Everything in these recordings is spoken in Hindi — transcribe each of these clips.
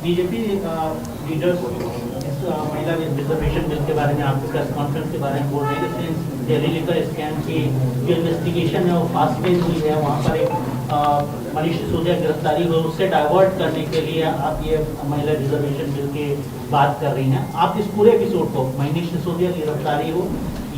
बीजेपी लीडर्स इस महिला रिजर्वेशन बिल के बारे में आपके प्रेस कॉन्फ्रेंस के बारे में बोल रहे हैं कि दिल्ली लिकर स्कैम की जो इन्वेस्टिगेशन है वो फास्ट पेज हुई है, वहाँ पर एक मनीष सिसोदिया गिरफ्तारी हुई, उससे डाइवर्ट करने के लिए आप ये महिला रिजर्वेशन बिल की बात कर रही हैं। आप इस पूरे एपिसोड को मनीष सिसोदिया की गिरफ्तारी हो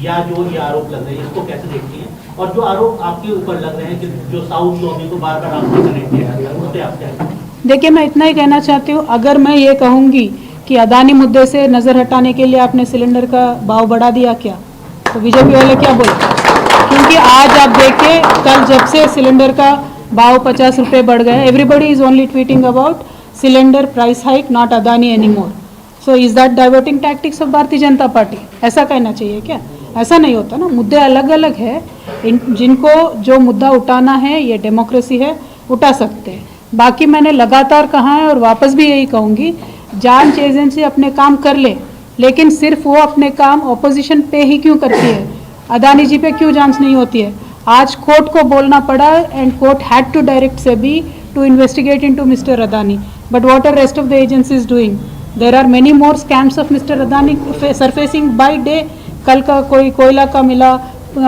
या जो ये आरोप लग रहे हैं इसको कैसे देखती हैं, और जो आरोप आपके ऊपर लग रहे हैं कि जो साउथ लॉबी को बार बार आपने कनेक्ट किया है उस पर आप क्या कहें? देखिए, मैं इतना ही कहना चाहती हूँ, अगर मैं ये कहूँगी कि अदानी मुद्दे से नज़र हटाने के लिए आपने सिलेंडर का भाव बढ़ा दिया क्या, तो बीजेपी वाले क्या बोले? क्योंकि आज आप देखिए, कल जब से सिलेंडर का भाव 50 रुपये बढ़ गए, everybody is only tweeting about cylinder price hike, not Adani any more. So is that diverting tactics of Bharatiya Janata party? ऐसा कहना चाहिए क्या? ऐसा नहीं होता ना, मुद्दे अलग अलग है। जिनको जो मुद्दा उठाना है, ये डेमोक्रेसी है, उठा सकते हैं। बाकी मैंने लगातार कहा है और वापस भी यही कहूँगी, जांच एजेंसी अपने काम कर ले, लेकिन सिर्फ वो अपने काम ऑपोजिशन पे ही क्यों करती है? अदानी जी पे क्यों जांच नहीं होती है? आज कोर्ट को बोलना पड़ा and court had to direct SEBI to investigate into mister Adani, but what are rest of the agencies doing? There are many more scams of mister Adani surfacing by day. कल का कोई कोयला का मिला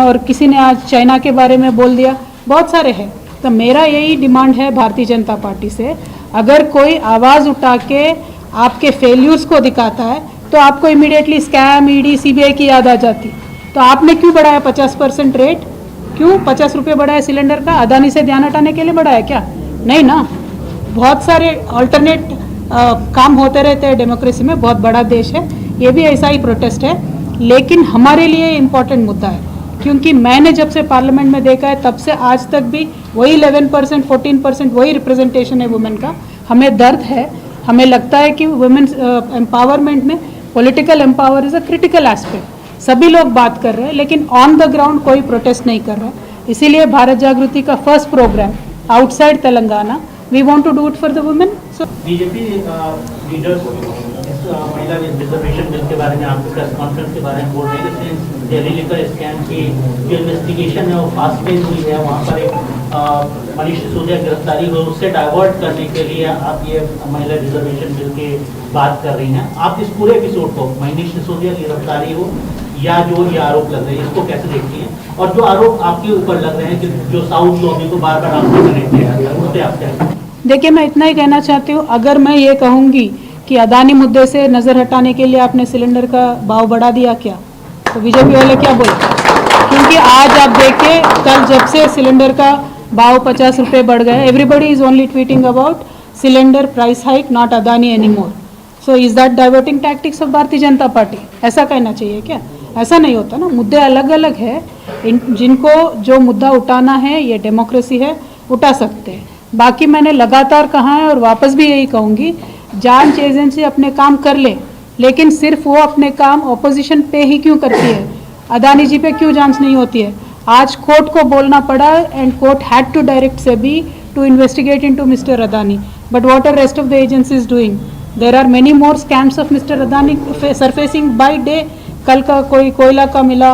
और किसी ने आज चाइना के बारे में बोल दिया, बहुत सारे हैं। तो मेरा यही डिमांड है भारतीय जनता पार्टी से, अगर कोई आवाज़ उठा के आपके फेल्यूर्स को दिखाता है तो आपको इमीडिएटली स्कैम, ईडी, सीबीआई की याद आ जाती। तो आपने क्यों बढ़ाया 50% रेट? क्यों 50 रुपये बढ़ाया सिलेंडर का? अदानी से ध्यान हटाने के लिए बढ़ाया क्या? नहीं ना। बहुत सारे ऑल्टरनेट काम होते रहते हैं डेमोक्रेसी में, बहुत बड़ा देश है, ये भी ऐसा ही प्रोटेस्ट है। लेकिन हमारे लिए इम्पॉर्टेंट मुद्दा है, क्योंकि मैंने जब से पार्लियामेंट में देखा है तब से आज तक भी वही 11%, 14% वही रिप्रेजेंटेशन है वुमेन का। हमें दर्द है, हमें लगता है कि वुमेन एम्पावरमेंट में political empower is a critical aspect. सभी लोग बात कर रहे हैं, लेकिन ऑन द ग्राउंड कोई प्रोटेस्ट नहीं कर रहा है। इसीलिए भारत जागृति का first programme outside Telangana, we want to do it for the women. So BJP leaders इस महिला रिजर्वेशन बिल के बारे में आपके प्रेस कॉन्फ्रेंस के बारे में बोल रहे हैं कि दिल्ली लिकर स्कैम की जो इन्वेस्टिगेशन है वो फास्ट पेज हुई है, वहाँ पर एक मनीष सिसोदिया गिरफ्तारी हुई, उससे डाइवर्ट करने के लिए आप ये महिला रिजर्वेशन बिल की बात कर रही हैं। आप इस पूरे एपिसोड को मनीष सिसोदिया की गिरफ्तारी हो या जो ये आरोप लग रहे हैं इसको कैसे देखती हैं, और जो आरोप आपके ऊपर लग रहे हैं कि जो साउथ लॉबी को बार बार आपने कनेक्ट किया है उस पर आप क्या कहें? देखिए, मैं इतना ही कहना चाहती हूँ, अगर मैं ये कहूँगी कि अदानी मुद्दे से नज़र हटाने के लिए आपने सिलेंडर का भाव बढ़ा दिया क्या, तो बीजेपी वाले क्या बोले? क्योंकि आज आप देखिए, कल जब से सिलेंडर का भाव 50 रुपये बढ़ गए, everybody is only tweeting about cylinder price hike, not Adani any more. So is that diverting tactics of Bharatiya Janata party? ऐसा कहना चाहिए क्या? ऐसा नहीं होता ना, मुद्दे अलग अलग है। जिनको जो मुद्दा उठाना है, ये डेमोक्रेसी है, उठा सकते हैं। बाकी मैंने लगातार कहा है और वापस भी यही कहूँगी, जांच एजेंसी अपने काम कर ले, लेकिन सिर्फ वो अपने काम ऑपोजिशन पे ही क्यों करती है? अदानी जी पे क्यों जांच नहीं होती है? आज कोर्ट को बोलना पड़ा and court had to direct SEBI to investigate into mister Adani, but what are rest of the agencies doing? There are many more scams of mister Adani surfacing by day. कल का कोई कोयला का मिला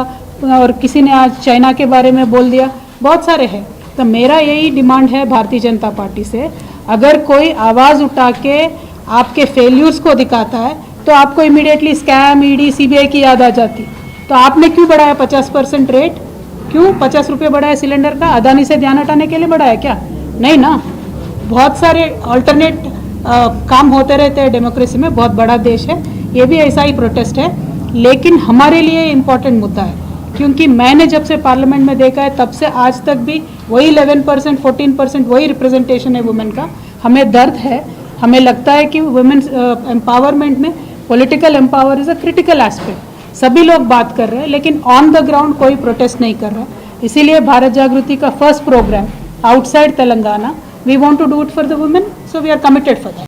और किसी ने आज चाइना के बारे में बोल दिया, बहुत सारे हैं। तो मेरा यही डिमांड है भारतीय जनता पार्टी से, अगर कोई आवाज़ उठा के आपके फेल्यूर्स को दिखाता है तो आपको इमीडिएटली स्कैम, ईडी, सीबीआई की याद आ जाती। तो आपने क्यों बढ़ाया 50% रेट? क्यों 50 रुपये बढ़ाया सिलेंडर का? अदानी से ध्यान हटाने के लिए बढ़ाया क्या? नहीं ना। बहुत सारे ऑल्टरनेट काम होते रहते हैं डेमोक्रेसी में, बहुत बड़ा देश है, ये भी ऐसा ही प्रोटेस्ट है। लेकिन हमारे लिए इम्पॉर्टेंट मुद्दा है, क्योंकि मैंने जब से पार्लियामेंट में देखा है तब से आज तक भी वही 11%, 14% वही रिप्रेजेंटेशन है वुमेन का। हमें दर्द है, हमें लगता है कि वुमेन एम्पावरमेंट में political empower is a critical aspect. सभी लोग बात कर रहे हैं, लेकिन ऑन द ग्राउंड कोई प्रोटेस्ट नहीं कर रहा है। इसीलिए भारत जागृति का first programme outside Telangana, we want to do it for the women, so we are committed for that.